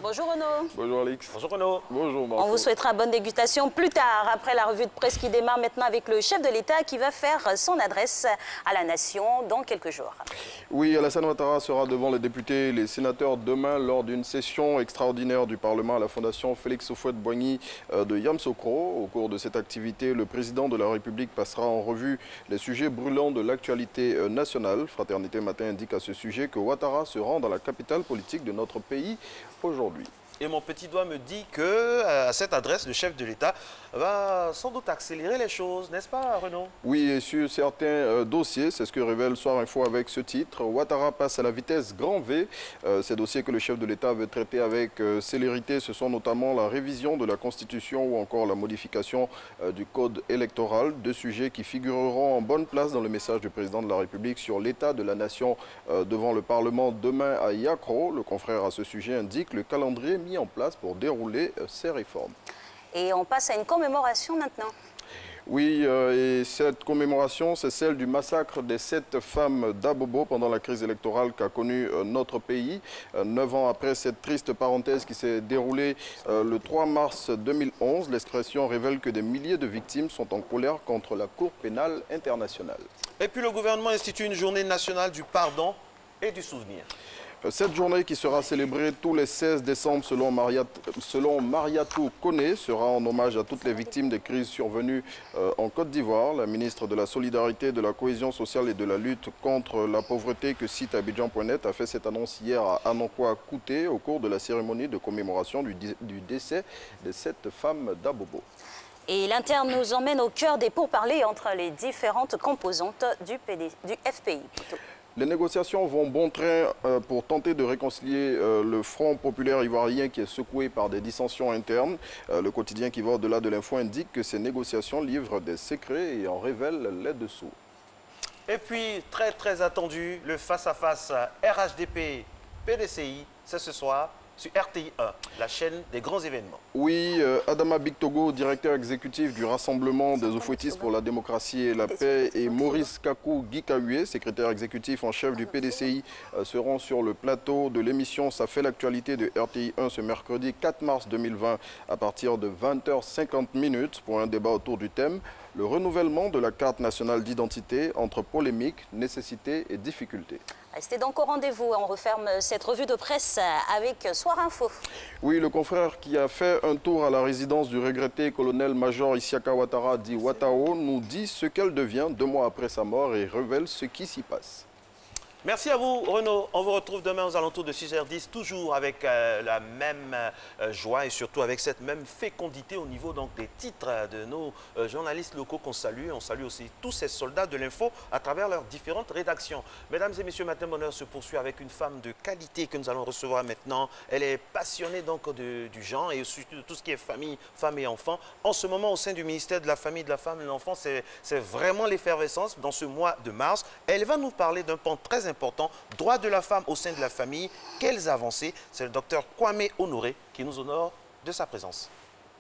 Bonjour Renaud. Bonjour Alix. Bonjour Renaud. Bonjour Marco. On vous souhaitera bonne dégustation plus tard, après la revue de presse qui démarre maintenant avec le chef de l'État qui va faire son adresse à la nation dans quelques jours. Oui, Alassane Ouattara sera devant les députés et les sénateurs demain lors d'une session extraordinaire du Parlement à la Fondation Félix Houphouët-Boigny de Yamoussoukro. Au cours de cette activité, le président de la République passera en revue les sujets brûlants de l'actualité nationale. Fraternité Matin indique à ce sujet que Ouattara se rend dans la capitale politique de notre pays aujourd'hui. Et mon petit doigt me dit que à cette adresse, le chef de l'État va sans doute accélérer les choses, n'est-ce pas Renaud? Oui, et sur certains dossiers, c'est ce que révèle Soir Info avec ce titre. Ouattara passe à la vitesse grand V. Ces dossiers que le chef de l'État veut traiter avec célérité, ce sont notamment la révision de la Constitution ou encore la modification du Code électoral. Deux sujets qui figureront en bonne place dans le message du président de la République sur l'état de la nation devant le Parlement demain à Yakro. Le confrère à ce sujet indique le calendrier mis en place pour dérouler ces réformes. Et on passe à une commémoration maintenant. Oui, et cette commémoration, c'est celle du massacre des 7 femmes d'Abobo pendant la crise électorale qu'a connue notre pays. 9 ans après cette triste parenthèse qui s'est déroulée le 3 mars 2011, l'expression révèle que des milliers de victimes sont en colère contre la Cour pénale internationale. Et puis le gouvernement institue une journée nationale du pardon et du souvenir. Cette journée qui sera célébrée tous les 16 décembre selon Mariatou Koné sera en hommage à toutes les victimes des crises survenues en Côte d'Ivoire. La ministre de la Solidarité, de la Cohésion sociale et de la lutte contre la pauvreté que cite Abidjan.net a fait cette annonce hier à Anokwa Kouté au cours de la cérémonie de commémoration du décès des 7 femmes d'Abobo. Et l'interne nous emmène au cœur des pourparlers entre les différentes composantes du FPI. Les négociations vont bon train pour tenter de réconcilier le Front populaire ivoirien qui est secoué par des dissensions internes. Le quotidien qui va au-delà de l'info indique que ces négociations livrent des secrets et en révèlent les dessous. Et puis, très attendu, le face-à-face RHDP-PDCI, c'est ce soir sur RTI 1, la chaîne des grands événements. Oui, Adama Bictogo, directeur exécutif du Rassemblement des Oufouettistes pour la démocratie et la paix, et Maurice Kakou Guikaoué, secrétaire exécutif en chef du PDCI, seront sur le plateau de l'émission Ça fait l'actualité de RTI 1 ce mercredi 4 mars 2020 à partir de 20h50 pour un débat autour du thème « Le renouvellement de la carte nationale d'identité entre polémique, nécessité et difficulté ». Restez donc au rendez-vous. On referme cette revue de presse avec Soir Info. Oui, le confrère qui a fait un tour à la résidence du regretté colonel-major Isiaka Ouattara dit Ouattao nous dit ce qu'elle devient 2 mois après sa mort et révèle ce qui s'y passe. Merci à vous Renaud. On vous retrouve demain aux alentours de 6h10, toujours avec la même joie et surtout avec cette même fécondité au niveau donc, des titres de nos journalistes locaux qu'on salue. On salue aussi tous ces soldats de l'info à travers leurs différentes rédactions. Mesdames et messieurs, Matin Bonheur se poursuit avec une femme de qualité que nous allons recevoir maintenant. Elle est passionnée donc du genre et surtout de tout ce qui est famille, femmes et enfants. En ce moment, au sein du ministère de la Famille, de la Femme et de l'Enfant, c'est vraiment l'effervescence dans ce mois de mars. Elle va nous parler d'un pan très important, droit de la femme au sein de la famille. Quelles avancées? C'est le docteur Kwame Honoré qui nous honore de sa présence.